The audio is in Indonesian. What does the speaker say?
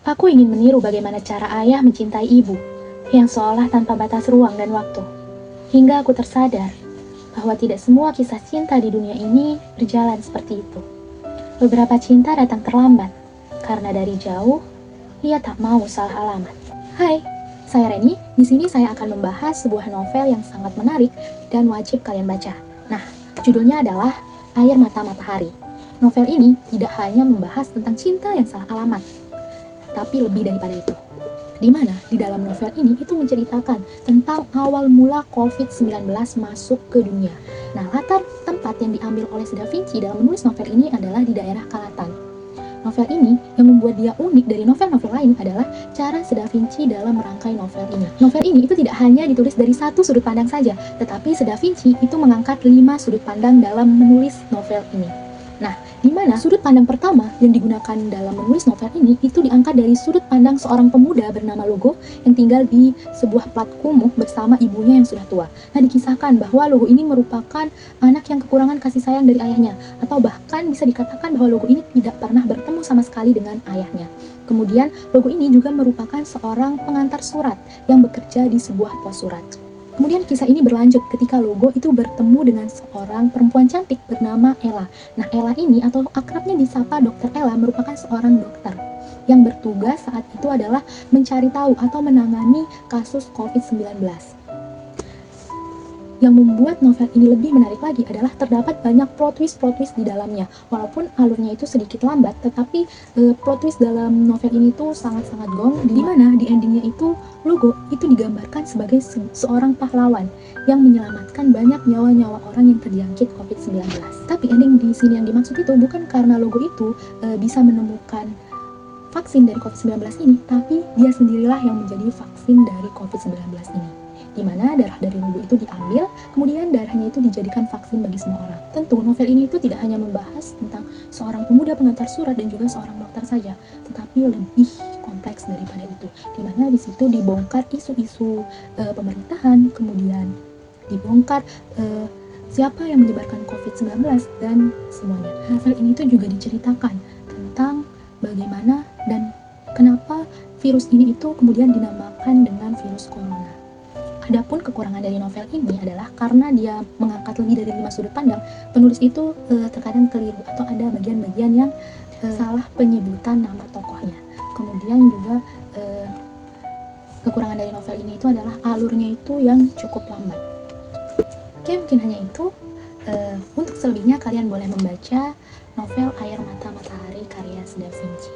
Aku ingin meniru bagaimana cara ayah mencintai ibu, yang seolah tanpa batas ruang dan waktu. Hingga aku tersadar bahwa tidak semua kisah cinta di dunia ini berjalan seperti itu. Beberapa cinta datang terlambat, karena dari jauh, ia tak mau salah alamat. Hai, saya Reni. Di sini saya akan membahas sebuah novel yang sangat menarik dan wajib kalian baca. Nah, judulnya adalah Air Mata Matahari. Novel ini tidak hanya membahas tentang cinta yang salah alamat, tapi lebih daripada itu. Di mana di dalam novel ini itu menceritakan tentang awal mula COVID-19 masuk ke dunia. Nah, latar tempat yang diambil oleh Da Vinci dalam menulis novel ini adalah di daerah Kalatan. Novel ini yang membuat dia unik dari novel-novel lain adalah cara Da Vinci dalam merangkai novel ini. Novel ini itu tidak hanya ditulis dari satu sudut pandang saja, tetapi Da Vinci itu mengangkat 5 sudut pandang dalam menulis novel ini. Nah, di mana sudut pandang pertama yang digunakan dalam menulis novel ini itu diangkat dari sudut pandang seorang pemuda bernama Logo yang tinggal di sebuah plat kumuh bersama ibunya yang sudah tua. Nah, dikisahkan bahwa Logo ini merupakan anak yang kekurangan kasih sayang dari ayahnya, atau bahkan bisa dikatakan bahwa Logo ini tidak pernah bertemu sama sekali dengan ayahnya. Kemudian, Logo ini juga merupakan seorang pengantar surat yang bekerja di sebuah pos surat. Kemudian kisah ini berlanjut ketika Logo itu bertemu dengan seorang perempuan cantik bernama Ella. Nah, Ella ini atau akrabnya disapa Dokter Ella merupakan seorang dokter yang bertugas saat itu adalah mencari tahu atau menangani kasus COVID-19. Yang membuat novel ini lebih menarik lagi adalah terdapat banyak plot twist di dalamnya. Walaupun alurnya itu sedikit lambat, tetapi plot twist dalam novel ini tuh sangat-sangat gong, di mana di endingnya itu Logo itu digambarkan sebagai seorang pahlawan yang menyelamatkan banyak nyawa-nyawa orang yang terjangkit COVID-19. Tapi ending di sini yang dimaksud itu bukan karena Logo itu bisa menemukan vaksin dari COVID-19 ini, tapi dia sendirilah yang menjadi vaksin dari COVID-19 ini. Di mana darah dari Logo itu diambil, kemudian darahnya itu dijadikan vaksin bagi semua orang. Tentu novel ini itu tidak hanya membahas tentang seorang pemuda pengantar surat dan juga seorang dokter saja, tetapi lebih kompleks daripada itu. Di mana di situ dibongkar isu-isu pemerintahan, kemudian dibongkar siapa yang menyebarkan COVID-19 dan semuanya. Novel ini itu juga diceritakan tentang bagaimana dan kenapa virus ini itu kemudian dinamakan dengan virus corona. Adapun kekurangan dari novel ini adalah karena dia mengangkat lebih dari 5 sudut pandang, penulis itu terkadang keliru atau ada bagian-bagian yang salah penyebutan nama tokohnya. Kemudian juga kekurangan dari novel ini itu adalah alurnya itu yang cukup lambat. Oke, mungkin hanya itu. Untuk selebihnya kalian boleh membaca novel Air Mata Matahari karya Da Vinci.